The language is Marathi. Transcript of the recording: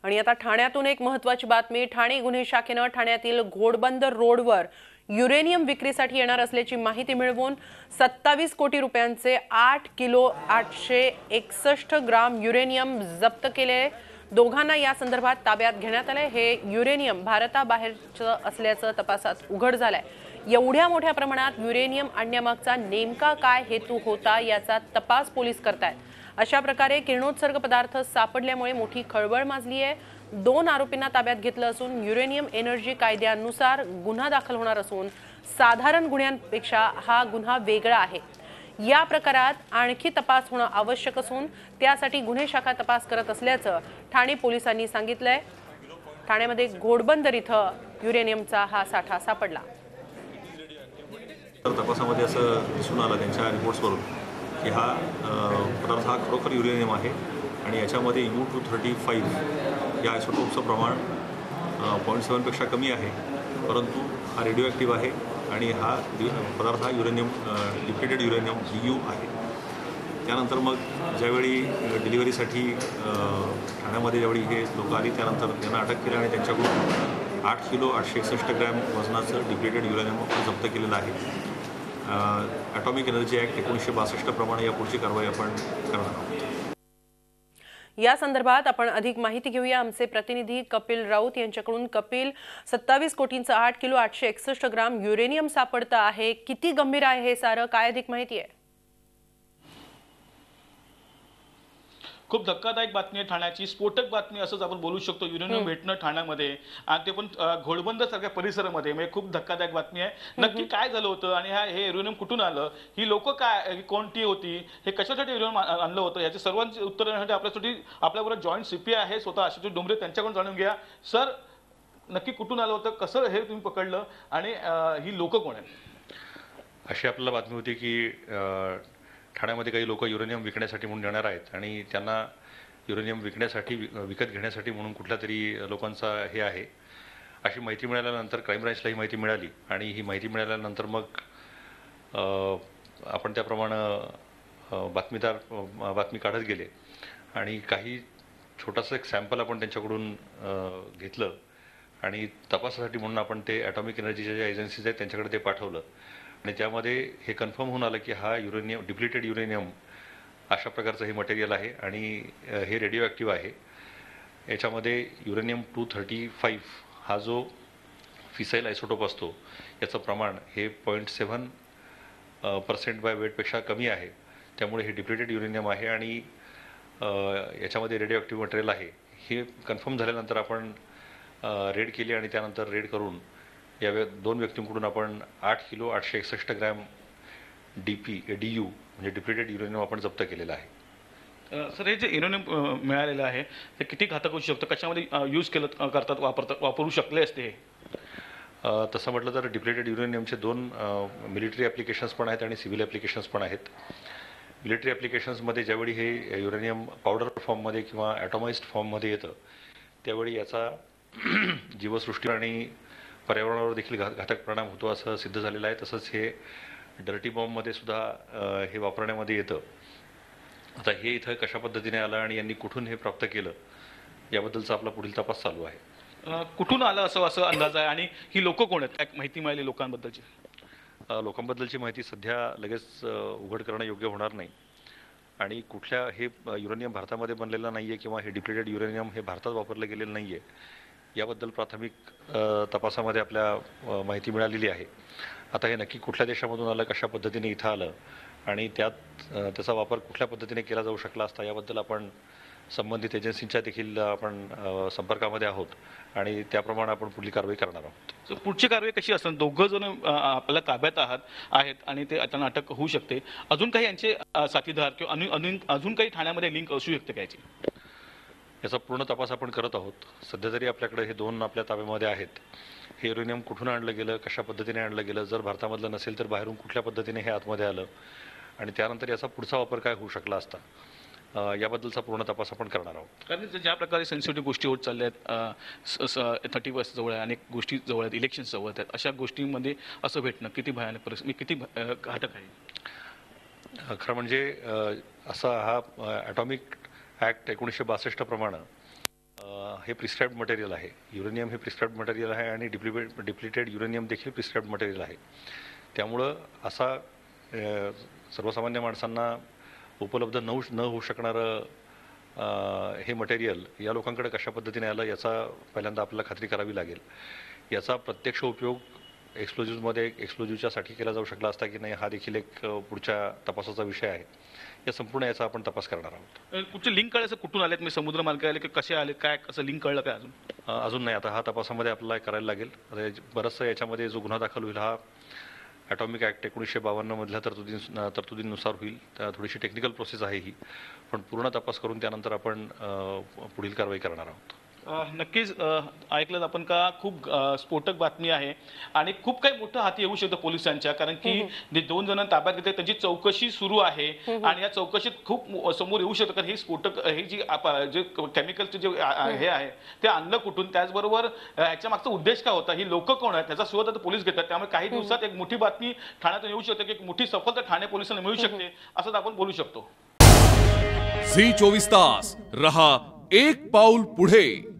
आणि आता ठाण्यातून एक महत्त्वाची बातमी। ठाणे गुन्हे शाखेने ठाण्यातील घोडबंदर रोडवर युरेनियम विक्रीसाठी येणार असल्याची माहिती मिळवून 27 कोटी रुपयांचे 8 किलो 861 ग्राम युरेनियम जप्त केले। दोघांना या संदर्भात ताब्यात घेण्यात आले। हे युरेनियम भारताबाहेरचं असल्याचं तपासात उघड झालंय। एवढ्या मोठ्या प्रमाणात युरेनियम आणण्यामागचा नेमका काय हेतू होता याचा तपास पोलीस करतायत। अशा प्रकारे किरणोत्सर्ग पदार्थ सापडल्यामुळे मोठी खळबळ माजली आहे। 2 आरोपींना ताब्यात घेतलं असून युरेनियम एनर्जी कायद्यानुसार गुन्हा दाखल होणार असून साधारण गुन्ह्यांपेक्षा हा गुन्हा वेगळा आहे। या प्रकारात आणखी तपास होणं आवश्यक असून त्यासाठी गुन्हे शाखा तपास करत असल्याचं ठाणे पोलिसांनी सांगितलंय। ठाण्यामध्ये घोडबंदर इथं युरेनियमचा हा साठा सापडला। तपासामध्ये असं दिसून आलं त्यांच्या रिपोर्ट्सवरून की हा पदार्थ हा खरोखर युरेनियम आहे आणि याच्यामध्ये U-235 या आयसोटोपचं प्रमाण 0.7 पेक्षा कमी आहे, परंतु हा रेडिओ ॲक्टिव्ह आहे आणि हा पदार्थ हा युरेनियम डिप्लेटेड युरेनियम DU आहे। त्यानंतर मग ज्यावेळी डिलिव्हरीसाठी ठाण्यामध्ये ज्यावेळी हे लोक आली त्यानंतर त्यांना अटक केली आणि त्यांच्याकडून 8 किलो 861 ग्रॅम वजनाचं डिप्लेटेड युरेनियम जप्त केलेलं आहे। ॲटॉमिक एनर्जी ॲक्ट 1962 प्रमाणे या पुढची कारवाई आपण करणार आहोत। या संदर्भात आपण अधिक माहिती घेऊया आमचे प्रतिनिधी कपिल राऊत यांच्याकडून। कपिल, 27 कोटींचं 8 किलो 861 ग्राम युरेनियम सापडतं आहे, किती गंभीर आहे हे सारं, काय अधिक माहिती आहे? खूप धक्कादायक बातमी आहे, ठाण्याची स्फोटक बातमी असंच आपण बोलू शकतो। युरेनियम भेटणं ठाण्यामध्ये आणि ते पण घोडबंदर सारख्या परिसरामध्ये, म्हणजे खूप धक्कादायक बातमी आहे। नक्की काय झालं होतं आणि हे युरेनियम कुठून आलं, ही लोक काय कोणती होती, हे कशासाठी युरेनियम आणलं होतं, याचे सर्वांचे उत्तर देण्यासाठी आपल्याबरोबर जॉईंट CP आहे स्वतः आशुतोष डोंगरे, त्यांच्याकडून जाणून घ्या। सर, नक्की कुठून आलं होतं, कसं हे तुम्ही पकडलं आणि ही लोक कोण आहेत? अशी आपल्याला बातमी होती की ठाण्यामध्ये काही लोक युरेनियम विकण्यासाठी म्हणून येणार आहेत आणि त्यांना युरेनियम विकत घेण्यासाठी म्हणून कुठल्या तरी लोकांचा हे आहे अशी माहिती मिळाल्यानंतर क्राईम ब्रांचला ही माहिती मिळाली आणि ही माहिती मिळाल्यानंतर मग आपण त्याप्रमाणे बातमी काढत गेले आणि काही छोटासा एक सॅम्पल आपण त्यांच्याकडून घेतलं आणि तपासासाठी म्हणून आपण ते ॲटॉमिक एनर्जीच्या ज्या एजन्सीज आहेत त्यांच्याकडे ते पाठवलं आणि त्यामध्ये हे कन्फर्म होऊन आलं की हा युरेनियम डिप्लिटेड युरेनियम अशा प्रकारचं हे मटेरियल आहे आणि हे रेडिओ ॲक्टिव्ह आहे। याच्यामध्ये युरेनियम 235 हा जो फिसाईल आयसोटोप असतो याचं प्रमाण हे 0.7% बाय वेटपेक्षा कमी आहे, त्यामुळे हे डिप्लिटेड युरेनियम आहे आणि याच्यामध्ये रेडिओ ॲक्टिव्ह मटेरियल आहे। हे कन्फर्म झाल्यानंतर आपण रेड केली आणि त्यानंतर रेड करून या 2 व्यक्तींकडून आपण 8 किलो 861 ग्रॅम DU म्हणजे डिप्लिटेड युरेनियम आपण जप्त केलेलं आहे। सर, हे जे युरेनियम मिळालेलं आहे ते किती घातक होऊ शकतं, कशामध्ये यूज वापरू शकले असते? तसं म्हटलं तर डिप्लेटेड युरेनियमचे 2 मिलिटरी ॲप्लिकेशन्स पण आहेत आणि सिव्हिल ॲप्लिकेशन्स पण आहेत। मिलिटरी ॲप्लिकेशन्समध्ये ज्यावेळी हे युरेनियम पावडर फॉर्ममध्ये किंवा ॲटॉमाइज्ड फॉर्ममध्ये येतं त्यावेळी याचा जीवसृष्टी आणि पर्यावरणावर देखील घातक परिणाम होतो असं सिद्ध झालेलं आहे। तसंच हे डर्टी बॉम्बमध्ये सुद्धा हे वापरण्यामध्ये येतं। आता हे इथं कशा पद्धतीने आलं आणि यांनी कुठून हे प्राप्त केलं याबद्दलचा आपला पुढील तपास चालू आहे। कुठून आलं असं अंदाज आहे आणि ही लोक कोण आहेत, काय माहिती मिळाली लोकांबद्दलची? लोकांबद्दलची माहिती सध्या लगेच उघड करणं योग्य होणार नाही आणि कुठल्या हे युरेनियम भारतामध्ये बनलेलं नाही आहे किंवा हे डिप्लेटेड युरेनियम हे भारतात वापरलं गेलेलं नाही आहे याबद्दल प्राथमिक तपासामध्ये आपल्या माहिती मिळालेली आहे। आता हे नक्की कुठल्या देशामधून आलं, कशा पद्धतीने इथं आलं आणि त्याचा वापर कुठल्या पद्धतीने केला जाऊ शकला असता याबद्दल आपण संबंधित एजन्सींच्या देखील आपण संपर्कामध्ये आहोत आणि त्याप्रमाणे आपण पुढील कारवाई करणार आहोत। पुढची कारवाई कशी असणार? 2 जण आपल्या ताब्यात आहेत आणि ते त्यांना अटक होऊ शकते, अजून काही यांचे साथीदार किंवा अजून काही ठाण्यामध्ये लिंक असू शकते काय? याचा पूर्ण तपास आपण करत आहोत। सध्या तरी आपल्याकडे हे 2 आपल्या ताब्यामध्ये आहेत। हे युरेनियम कुठून आणलं गेलं, कशा पद्धतीने आणलं गेलं, जर भारतामधलं नसेल तर बाहेरून कुठल्या पद्धतीने हे आतमध्ये आलं आणि त्यानंतर याचा पुढचा वापर काय होऊ शकला असता याबद्दलचा पूर्ण तपास आपण करणार आहोत। कारण ज्या प्रकारे सेन्सिटिव्ह गोष्टी होत चालल्या आहेत, 31 जवळ आहे, अनेक गोष्टी जवळ आहेत, इलेक्शन जवळ आहेत, अशा गोष्टींमध्ये असं भेटणं किती भयानक परिस्थिती, किती घातक आहे? खरं म्हणजे असा हा ॲटॉमिक ॲक्ट 1962 प्रमाणे हे प्रिस्क्राईब्ड मटेरियल आहे. युरेनियम हे प्रिस्क्राईब्ड मटेरियल आहे आणि डिप्लिटेड युरेनियम देखील प्रिस्क्राईब्ड मटेरियल आहे. त्यामुळं असा सर्वसामान्य माणसांना उपलब्ध न होऊ शकणारं हे मटेरियल या लोकांकडे कशा पद्धतीने आलं याचा पहिल्यांदा आपल्याला खात्री करावी लागेल. याचा प्रत्यक्ष उपयोग एक्सप्लोजिव्हच्यासाठी केला जाऊ शकला असता की नाही हा देखील एक पुढच्या तपासाचा विषय आहे. या संपूर्ण याचा आपण तपास करणार आहोत. कुठचे लिंक कळायचं कुठून आले, तुम्ही समुद्र मार्ग आले की कसे आले, काय कसं लिंक कळलं काय अजून नाही. आता हा तपासामध्ये आपल्याला करायला लागेल. बरंचसं याच्यामध्ये जो गुन्हा दाखल होईल हा ॲटॉमिक ॲक्ट 1952 मधल्या तरतुदींनुसार होईल. थोडीशी टेक्निकल प्रोसेस आहे ही, पण पूर्ण तपास करून त्यानंतर आपण पुढील कारवाई करणार आहोत. नक्कीच ऐकलं आपण का खूप स्फोटक बातमी आहे आणि खूप काही मोठं हाती येऊ शकतं पोलिसांच्या, कारण की जे 2 जण ताब्यात घेतले त्यांची चौकशी सुरू आहे आणि या चौकशीत खूप समोर येऊ शकतं. कारण हे स्फोटक हे जे केमिकलचे जे हे आहे ते आणलं कुठून, त्याचबरोबर याच्या मागचा उद्देश काय होता, ही लोक कोण आहेत त्याचा शोध आता पोलीस घेतात. त्यामुळे काही दिवसात एक मोठी बातमी ठाण्यातून येऊ शकते की एक मोठी सफलता ठाणे पोलिसांना मिळू शकते असं आपण बोलू शकतो. झी 24 तास रहा एक पाऊल पुढे.